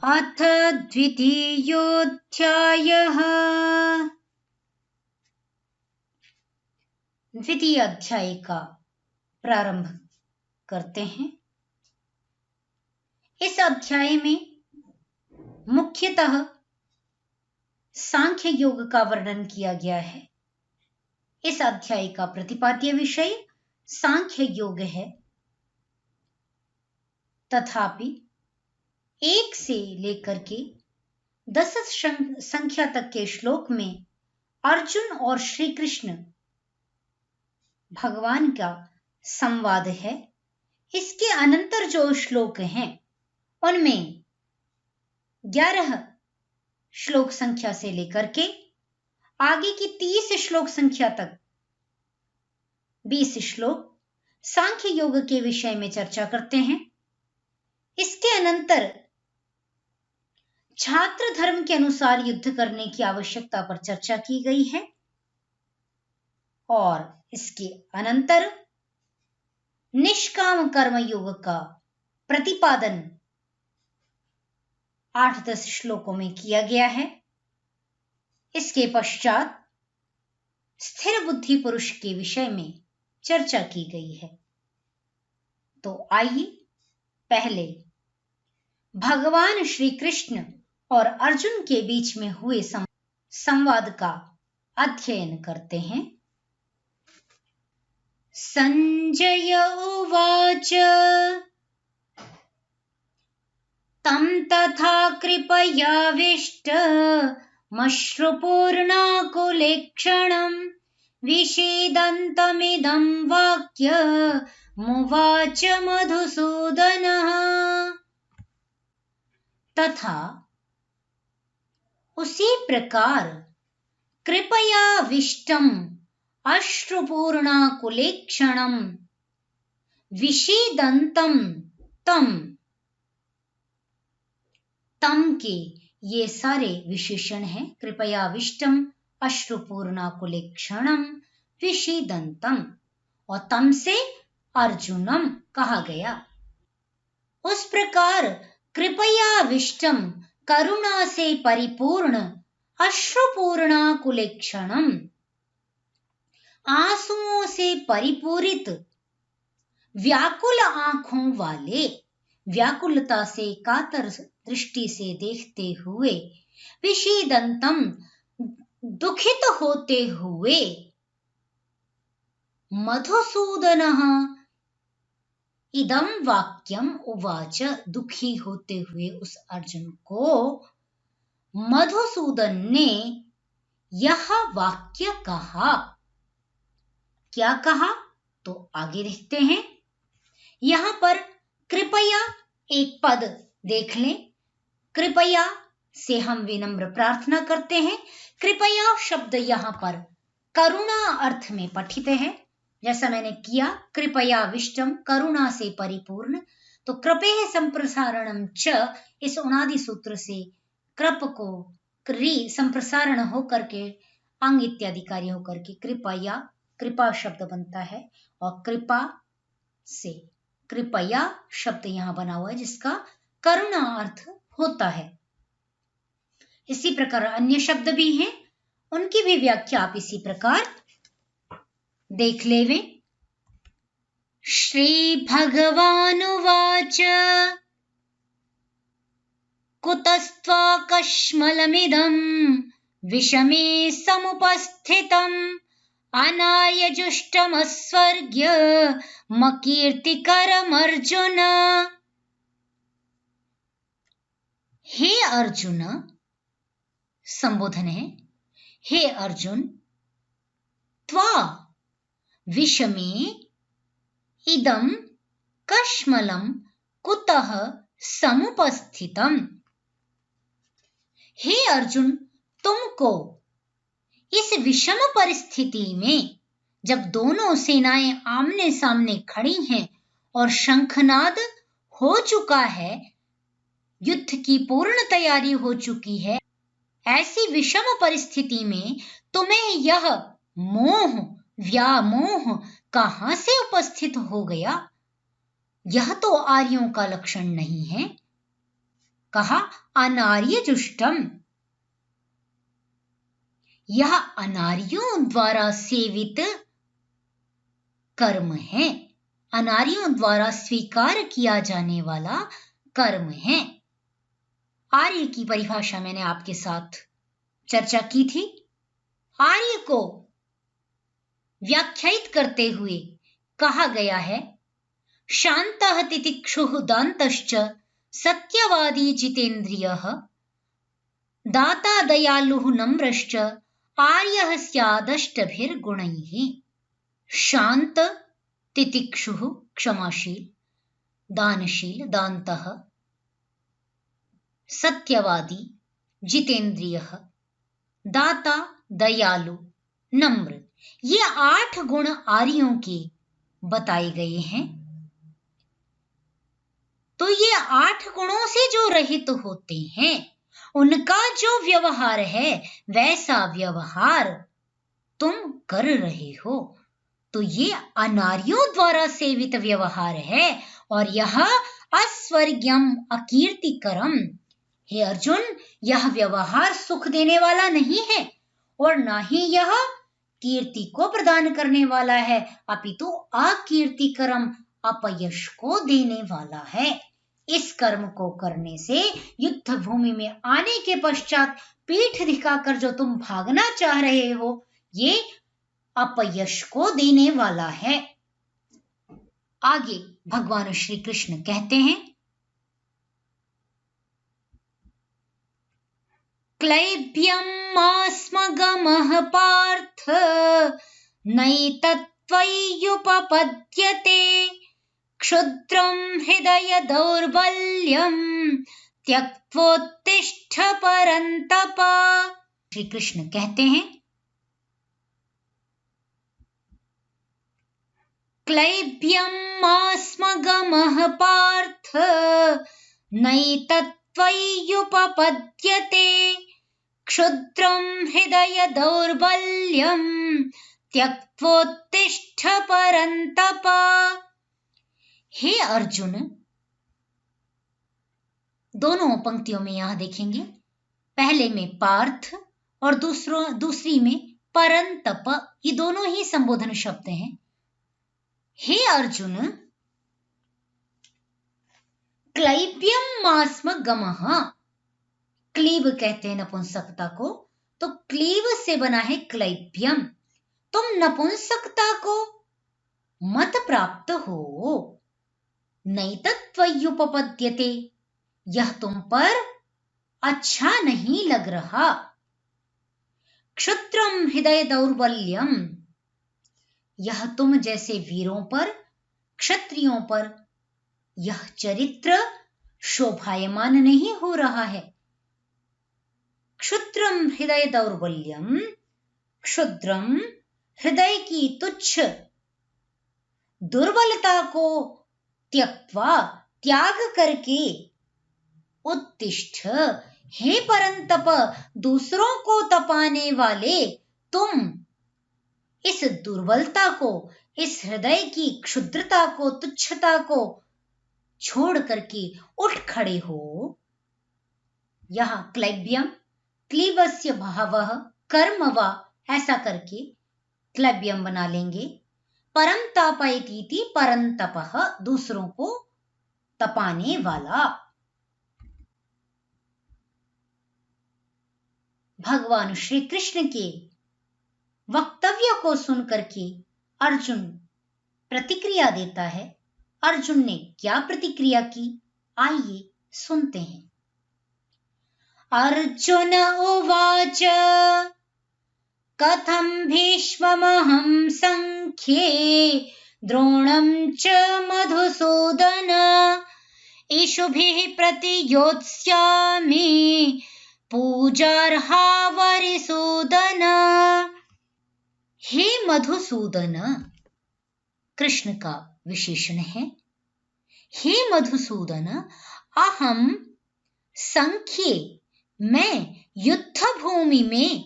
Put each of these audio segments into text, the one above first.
अथ द्वितीयोऽध्यायः। द्वितीय अध्याय का प्रारंभ करते हैं। इस अध्याय में मुख्यतः सांख्य योग का वर्णन किया गया है। इस अध्याय का प्रतिपाद्य विषय सांख्य योग है, तथापि 1 से लेकर के 10 संख्या तक के श्लोक में अर्जुन और श्री कृष्ण भगवान का संवाद है। इसके अनंतर जो श्लोक हैं उनमें 11 श्लोक संख्या से लेकर के आगे की 30 श्लोक संख्या तक 20 श्लोक सांख्य योग के विषय में चर्चा करते हैं। इसके अनंतर छात्र धर्म के अनुसार युद्ध करने की आवश्यकता पर चर्चा की गई है और इसके अनंतर निष्काम कर्म योग का प्रतिपादन 8-10 श्लोकों में किया गया है। इसके पश्चात स्थिर बुद्धि पुरुष के विषय में चर्चा की गई है। तो आइए पहले भगवान श्री कृष्ण और अर्जुन के बीच में हुए संवाद का अध्ययन करते हैं। संजय उवाच तं तथा कृपयाविष्टमश्रुपूर्णाकुलेक्षणं विषीदन्तमिदं वाक्यमुवाच मधुसूदनः। तथा उसी प्रकार कृपयाविष्टम अश्रुपूर्णाकुलेक्षणं विषीदन्तं तम के ये सारे विशेषण हैं। कृपयाविष्टम अश्रुपूर्णाकुलेक्षणं विषीदन्तं और तम से अर्जुनम कहा गया। उस प्रकार कृपयाविष्टम करुणा से परिपूर्ण अश्रुपूर्णाकुलेक्षणं आंसुओं से परिपूरित व्याकुल आंखों वाले, व्याकुलता से कातर दृष्टि से देखते हुए, विषीदन्तम दुखित होते हुए, मधुसूदनः इदं वाक्यम उवाच दुखी होते हुए उस अर्जुन को मधुसूदन ने यह वाक्य कहा। क्या कहा तो आगे देखते हैं। यहां पर कृपया एक पद देख लें। कृपया से हम विनम्र प्रार्थना करते हैं। कृपया शब्द यहां पर करुणा अर्थ में पठित है। जैसा मैंने किया कृपयाविष्टम करुणा से परिपूर्ण, तो कृपेः संप्रसारणम च इस उणादि सूत्र से कृप को क्री संप्रसारण होकर के अंग इत्यादि कार्य होकर के कृपया कृपा शब्द बनता है और कृपा से कृपया शब्द यहां बना हुआ है जिसका करुणा अर्थ होता है। इसी प्रकार अन्य शब्द भी हैं, उनकी भी व्याख्या आप इसी प्रकार देख लेवे। श्री भगवानुवाच कुतस्त्वाकश्मलमिदं विषमे समुपस्थितम् अनार्यजुष्टमस्वर्ग्यमकीर्तिकरमर्जुन। हे अर्जुन, संबोधन है, हे अर्जुन, त्वा विषमे इदं कश्मलं कुतः समुपस्थितम्। हे अर्जुन, तुमको इस विषम परिस्थिति में जब दोनों सेनाएं आमने सामने खड़ी हैं और शंखनाद हो चुका है, युद्ध की पूर्ण तैयारी हो चुकी है, ऐसी विषम परिस्थिति में तुम्हें यह मोह व्यामोह कहां से उपस्थित हो गया? यह तो आर्यों का लक्षण नहीं है। कहा अनार्य जुष्टम। यह अनार्यों द्वारा सेवित कर्म है, अनार्यों द्वारा स्वीकार किया जाने वाला कर्म है। आर्य की परिभाषा मैंने आपके साथ चर्चा की थी। आर्य को व्याख्यायित करते हुए कहा गया है शान्तः तितिक्षुः दान्तश्च सत्यवादी जितेन्द्रियः दाता दयालुः नम्रश्च आर्यः स्यादष्टभिर्गुणैः। शांत, तितिक्षुः क्षमाशील, दानशील दान्तः, सत्यवादी जितेन्द्रियः, दाता दयालु नम्र, ये 8 गुण आर्यों के बताए गए हैं। तो ये 8 गुणों से जो रहित होते हैं उनका जो व्यवहार है वैसा व्यवहार तुम कर रहे हो, तो ये अनार्यों द्वारा सेवित व्यवहार है और यह अस्वर्ग्यम अकीर्तिकरम। हे अर्जुन, यह व्यवहार सुख देने वाला नहीं है और ना ही यह कीर्ति को प्रदान करने वाला है, अपितु अकीर्तिकरम अपयश को देने वाला है। इस कर्म को करने से युद्ध भूमि में आने के पश्चात पीठ दिखाकर जो तुम भागना चाह रहे हो ये अपयश को देने वाला है। आगे भगवान श्री कृष्ण कहते हैं क्लैब्यमास्मगमः पार्थ नैतत्त्वय्युपपद्यते क्षुद्रं हृदय दौर्बल्यं त्यक्त्वोत्तिष्ठ परन्तप। श्री कृष्ण कहते हैं क्लैब्यमास्मगमः पार्थ नैतत्त्वय्युपपद्यते क्षुद्रं हृदय दौर्बल्यं त्यक्त्वोत्तिष्ठ परन्तप। हे अर्जुन, दोनों पंक्तियों में यहां देखेंगे, पहले में पार्थ और दूसरी में परंतप, ये दोनों ही संबोधन शब्द हैं। हे अर्जुन, क्लैब्यमास्मगमः, क्लीब कहते हैं नपुंसकता को, तो क्लीब से बना है क्लैब्यम। तुम नपुंसकता को मत प्राप्त हो। नैतत्त्वय्युपपद्यते, यह तुम पर अच्छा नहीं लग रहा। क्षुद्रम हृदय दौर्बल्यम, यह तुम जैसे वीरों पर, क्षत्रियों पर यह चरित्र शोभायमान नहीं हो रहा है। क्षुद्रम हृदय दौर्बल्यम, क्षुद्रम हृदय की तुच्छ दुर्बलता को त्यक्त्वा त्याग करके, उत्तिष्ठ, हे परंतप, दूसरों को तपाने वाले तुम इस दुर्बलता को, इस हृदय की क्षुद्रता को, तुच्छता को छोड़ करके उठ खड़े हो। यहां क्लैब्यम, क्लीबस्य भावः कर्मवा, ऐसा करके क्लैब्यम बना लेंगे। परंतापयतीति परंतपः, दूसरों को तपाने वाला। भगवान श्री कृष्ण के वक्तव्य को सुनकर के अर्जुन प्रतिक्रिया देता है। अर्जुन ने क्या प्रतिक्रिया की, आइए सुनते हैं। अर्जुन उवाच कथं भीष्ममहं संख्ये द्रोणं च मधुसूदन इषुभिः प्रतियोत्स्यामि पूजार्हा वरिसूदन। हे मधुसूदन, कृष्ण का विशेषण है। हे मधुसूदन, अहम संख्ये, मैं युद्ध भूमि में,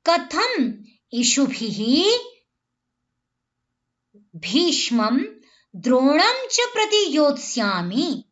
कथम इषुभिः भीष्मं द्रोणं च प्रतियोत्स्यामि,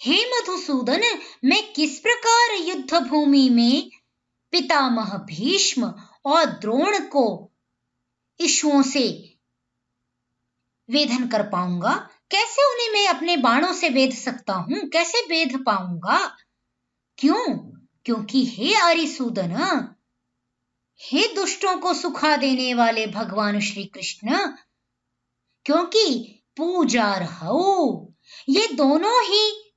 हे मधुसूदन, मैं किस प्रकार युद्ध भूमि में पितामह भीष्म और द्रोण को इशुओं से वेधन कर पाऊंगा? कैसे उन्हें मैं अपने बाणों से वेध सकता हूं? कैसे वेध पाऊंगा? क्यों? क्योंकि हे अरिसूदन, हे दुष्टों को सुखा देने वाले भगवान श्री कृष्ण, क्योंकि पूजार्हौ, ये दोनों ही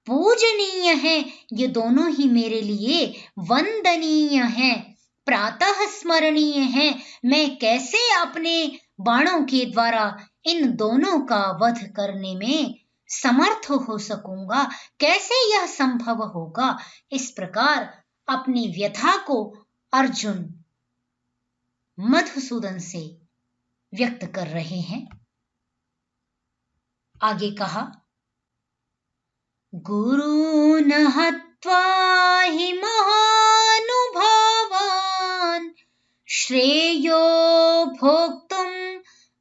पूजनीय हैं, ये दोनों ही मेरे लिए वंदनीय हैं, प्रातः स्मरणीय हैं। मैं कैसे अपने बाणों के द्वारा इन दोनों का वध करने में समर्थ हो सकूंगा? कैसे यह संभव होगा? इस प्रकार अपनी व्यथा को अर्जुन मधुसूदन से व्यक्त कर रहे हैं। आगे कहा, गुरून् हत्वा हि महानुभावान् श्रेयो भोक्तुं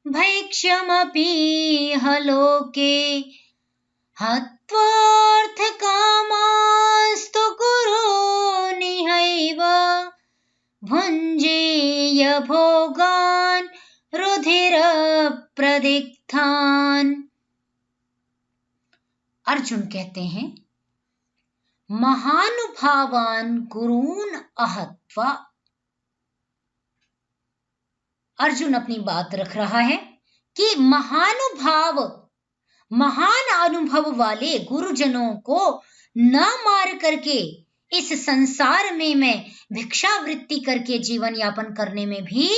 भैक्ष्यमपीह लोके हत्वार्थकामास्तु गुरूनिहैव भुञ्जीय भोगान् रुधिरप्रदिग्धान्। अर्जुन कहते हैं, महानुभावान गुरून् अहत्वा। अर्जुन अपनी बात रख रहा है कि महानुभाव, महान अनुभव वाले गुरुजनों को न मार करके इस संसार में मैं भिक्षावृत्ति करके जीवन यापन करने में भी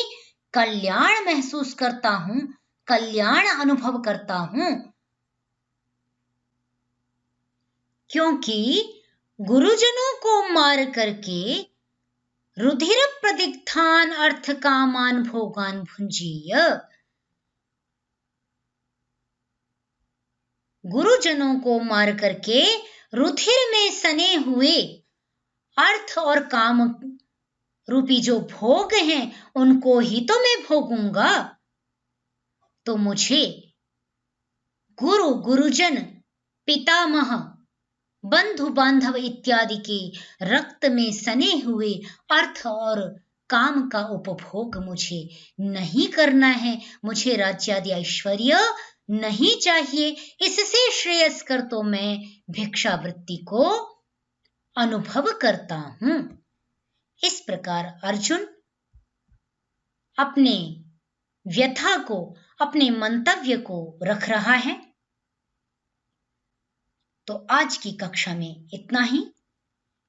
कल्याण महसूस करता हूं, कल्याण अनुभव करता हूं, क्योंकि गुरुजनों को मार करके रुधिर प्रदिग्धान अर्थ कामान भोगान भुंजीय, गुरुजनों को मार करके रुधिर में सने हुए अर्थ और काम रूपी जो भोग हैं उनको ही तो मैं भोगूंगा। तो मुझे गुरु, गुरुजन, पितामह, बंधु बांधव इत्यादि के रक्त में सने हुए अर्थ और काम का उपभोग मुझे नहीं करना है। मुझे राज्यादि ऐश्वर्य नहीं चाहिए। इससे श्रेयस्कर तो मैं भिक्षावृत्ति को अनुभव करता हूं। इस प्रकार अर्जुन अपने व्यथा को, अपने मंतव्य को रख रहा है। तो आज की कक्षा में इतना ही।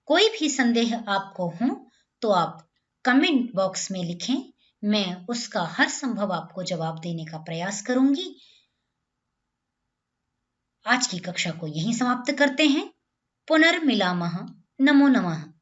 कोई भी संदेह आपको हो तो आप कमेंट बॉक्स में लिखें, मैं उसका हर संभव आपको जवाब देने का प्रयास करूंगी। आज की कक्षा को यहीं समाप्त करते हैं। पुनर्मिलामः। नमो नमः।